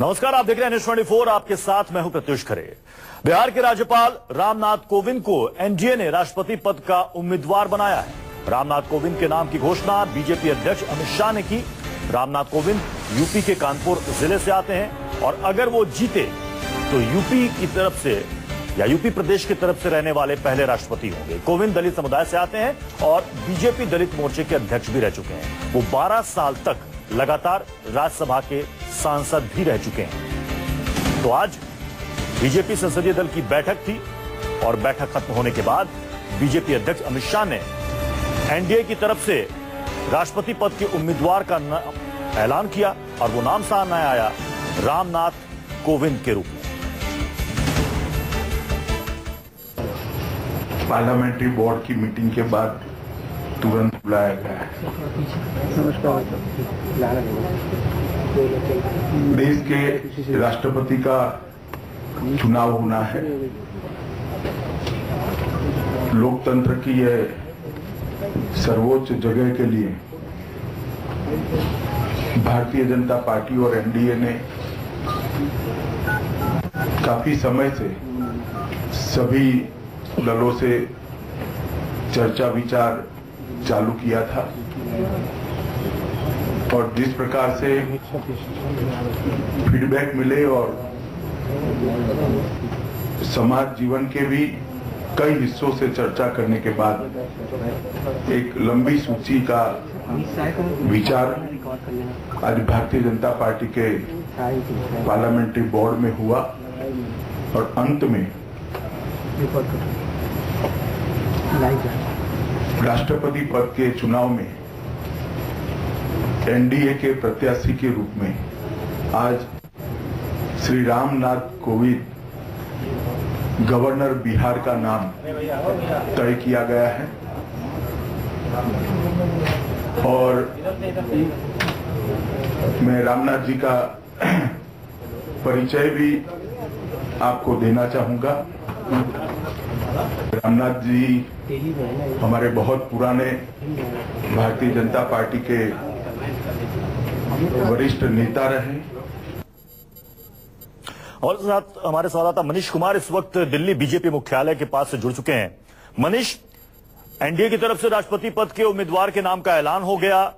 नमस्कार, आप देख रहे हैं News24। आपके साथ मैं हूं प्रत्युष खरे। बिहार के राज्यपाल रामनाथ कोविंद को एनडीए ने राष्ट्रपति पद का उम्मीदवार बनाया है। रामनाथ कोविंद के नाम की घोषणा बीजेपी अध्यक्ष अमित शाह ने की। रामनाथ कोविंद यूपी के कानपुर जिले से आते हैं और अगर वो जीते तो यूपी की तरफ से या यूपी प्रदेश की तरफ से रहने वाले पहले राष्ट्रपति होंगे। कोविंद दलित समुदाय से आते हैं और बीजेपी दलित मोर्चे के अध्यक्ष भी रह चुके हैं। वो 12 साल तक लगातार राज्यसभा के सांसद भी रह चुके हैं। तो आज बीजेपी संसदीय दल की बैठक थी और बैठक खत्म होने के बाद बीजेपी अध्यक्ष अमित शाह ने एनडीए की तरफ से राष्ट्रपति पद के उम्मीदवार का ऐलान किया और वो नाम सामने आया रामनाथ कोविंद के रूप में। पार्लियामेंट्री बोर्ड की मीटिंग के बाद तुरंत बुलाया गया है। देश के राष्ट्रपति का चुनाव होना है। लोकतंत्र की यह सर्वोच्च जगह के लिए भारतीय जनता पार्टी और एनडीए ने काफी समय से सभी दलों से चर्चा विचार चालू किया था और जिस प्रकार से फीडबैक मिले और समाज जीवन के भी कई हिस्सों से चर्चा करने के बाद एक लंबी सूची का विचार आज भारतीय जनता पार्टी के पार्लियामेंट्री बोर्ड में हुआ और अंत में राष्ट्रपति पद के चुनाव में एनडीए के प्रत्याशी के रूप में आज श्री रामनाथ कोविंद गवर्नर बिहार का नाम तय किया गया है और मैं रामनाथ जी का परिचय भी आपको देना चाहूंगा। रामनाथ जी हमारे बहुत पुराने भारतीय जनता पार्टी के वरिष्ठ नेता रहे। और साथ हमारे संवाददाता मनीष कुमार इस वक्त दिल्ली बीजेपी मुख्यालय के पास से जुड़ चुके हैं। मनीष, एनडीए की तरफ से राष्ट्रपति पद के उम्मीदवार के नाम का ऐलान हो गया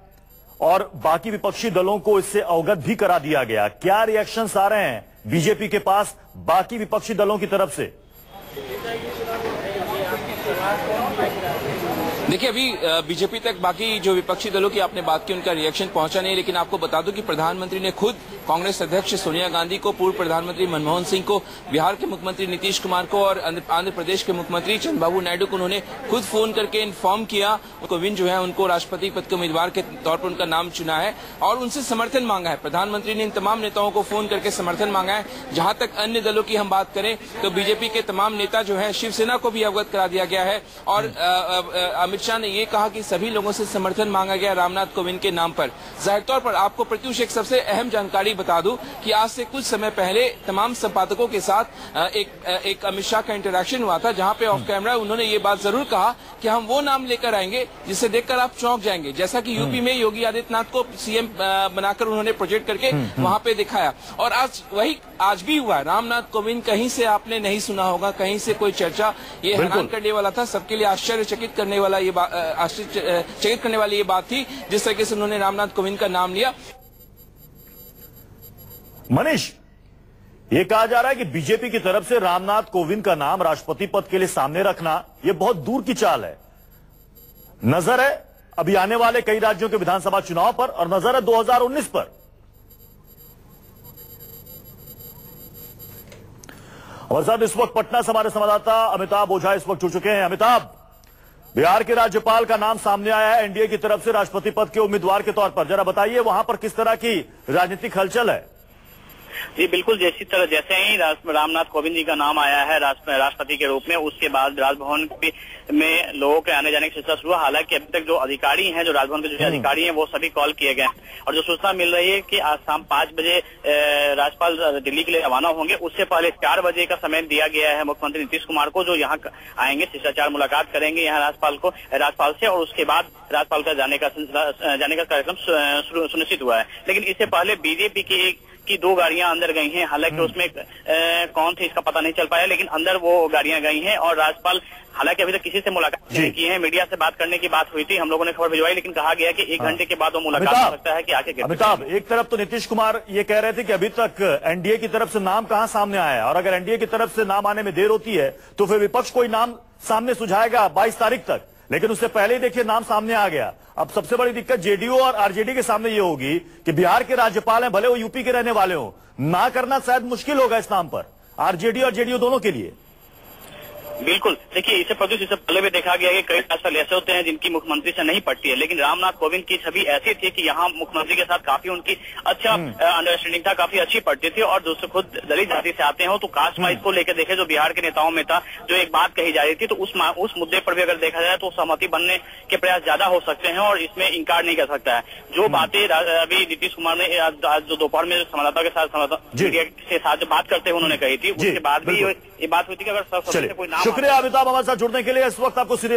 और बाकी विपक्षी दलों को इससे अवगत भी करा दिया गया। क्या रिएक्शंस आ रहे हैं बीजेपी के पास बाकी विपक्षी दलों की तरफ से? देखिए, अभी बीजेपी तक बाकी जो विपक्षी दलों की आपने बात की उनका रिएक्शन पहुंचा नहीं, लेकिन आपको बता दूं कि प्रधानमंत्री ने खुद कांग्रेस अध्यक्ष सोनिया गांधी को, पूर्व प्रधानमंत्री मनमोहन सिंह को, बिहार के मुख्यमंत्री नीतीश कुमार को और आंध्र प्रदेश के मुख्यमंत्री चंद्रबाबू नायडू को उन्होंने खुद फोन करके इन्फॉर्म किया। कोविंद जो है उनको राष्ट्रपति पद के उम्मीदवार के तौर पर उनका नाम चुना है और उनसे समर्थन मांगा है। प्रधानमंत्री ने इन तमाम नेताओं को फोन करके समर्थन मांगा है। जहां तक अन्य दलों की हम बात करें तो बीजेपी के तमाम नेता जो है शिवसेना को भी अवगत करा दिया गया है और अमित शाह ने ये कहा कि सभी लोगों से समर्थन मांगा गया रामनाथ कोविंद के नाम पर। जाहिर तौर पर आपको प्रत्युष एक सबसे अहम जानकारी बता दूं कि आज से कुछ समय पहले तमाम संपादकों के साथ एक अमित शाह का इंटरेक्शन हुआ था, जहां पे ऑफ कैमरा उन्होंने ये बात जरूर कहा कि हम वो नाम लेकर आएंगे जिसे देखकर आप चौंक जाएंगे। जैसा कि यूपी में योगी आदित्यनाथ को सीएम बनाकर उन्होंने प्रोजेक्ट करके वहां पे दिखाया और आज भी हुआ। रामनाथ कोविंद कहीं से आपने नहीं सुना होगा, कहीं से कोई चर्चा। ये हैरान करने वाला था, सबके लिए आश्चर्यचकित करने वाली ये बात थी जिस तरीके से उन्होंने रामनाथ कोविंद का नाम लिया। मनीष, ये कहा जा रहा है कि बीजेपी की तरफ से रामनाथ कोविंद का नाम राष्ट्रपति पद के लिए सामने रखना यह बहुत दूर की चाल है। नजर है अभी आने वाले कई राज्यों के विधानसभा चुनाव पर और नजर है 2019 पर। और साथ इस वक्त पटना से हमारे संवाददाता अमिताभ ओझा इस वक्त जुड़ चुके हैं। अमिताभ, बिहार के राज्यपाल का नाम सामने आया है एनडीए की तरफ से राष्ट्रपति पद के उम्मीदवार के तौर पर। जरा बताइए वहां पर किस तरह की राजनीतिक हलचल है? जी बिल्कुल, जैसे ही रामनाथ कोविंद जी का नाम आया है राष्ट्रपति के रूप में, उसके बाद राजभवन में लोगों के आने जाने का सिलसिला शुरू। हालांकि अभी तक जो अधिकारी हैं, जो राजभवन के जो अधिकारी हैं, वो सभी कॉल किए गए और जो सूचना मिल रही है कि आज शाम 5 बजे राज्यपाल दिल्ली के लिए रवाना होंगे। उससे पहले 4 बजे का समय दिया गया है मुख्यमंत्री नीतीश कुमार को, जो यहाँ आएंगे, शिष्टाचार मुलाकात करेंगे यहाँ राज्यपाल से और उसके बाद राज्यपाल का जाने का कार्यक्रम सुनिश्चित हुआ है। लेकिन इससे पहले बीजेपी के की 2 गाड़ियां अंदर गई हैं। हालांकि उसमें कौन थे इसका पता नहीं चल पाया, लेकिन अंदर वो गाड़ियां गई हैं। और राज्यपाल हालांकि अभी तक किसी से मुलाकात नहीं की है। मीडिया से बात करने की बात हुई थी, हम लोगों ने खबर भिजवाई, लेकिन कहा गया कि 1 घंटे के बाद वो मुलाकात हो सकता है कि आके। अमिताभ, एक तरफ तो नीतीश कुमार ये कह रहे थे कि अभी तक एनडीए की तरफ से नाम कहां सामने आया है, और अगर एनडीए की तरफ से नाम आने में देर होती है तो फिर विपक्ष कोई नाम सामने सुझाएगा 22 तारीख तक, लेकिन उससे पहले ही देखिए नाम सामने आ गया। अब सबसे बड़ी दिक्कत जेडीयू और आरजेडी के सामने ये होगी कि बिहार के राज्यपाल हैं, भले वो यूपी के रहने वाले हो, ना करना शायद मुश्किल होगा इस नाम पर, आरजेडी और जेडीयू दोनों के लिए। बिल्कुल, देखिए इससे पहले भी देखा गया कि कई राज्यपाल ऐसे होते हैं जिनकी मुख्यमंत्री से नहीं पड़ती है, लेकिन रामनाथ कोविंद की छवि ऐसी थी कि यहाँ मुख्यमंत्री के साथ काफी उनकी अच्छा अंडरस्टैंडिंग था, काफी अच्छी पड़ती थी। और दूसरे खुद दलित जाति से आते हो तो कास्ट वाइज को लेकर देखे जो बिहार के नेताओं में था, जो एक बात कही जा रही थी, तो उस मुद्दे पर भी अगर देखा जाए तो सहमति बनने के प्रयास ज्यादा हो सकते हैं और इसमें इंकार नहीं कर सकता है। जो बातें अभी नीतीश कुमार ने जो दोपहर में संवाददाताओं के साथ बात करते हुए उन्होंने कही थी, उसके बाद भी ये बात हुई थी कि अगर सबसे कोई नाम। शुक्रिया अमिताभ हमारे साथ जुड़ने के लिए। इस वक्त आपको सीरियल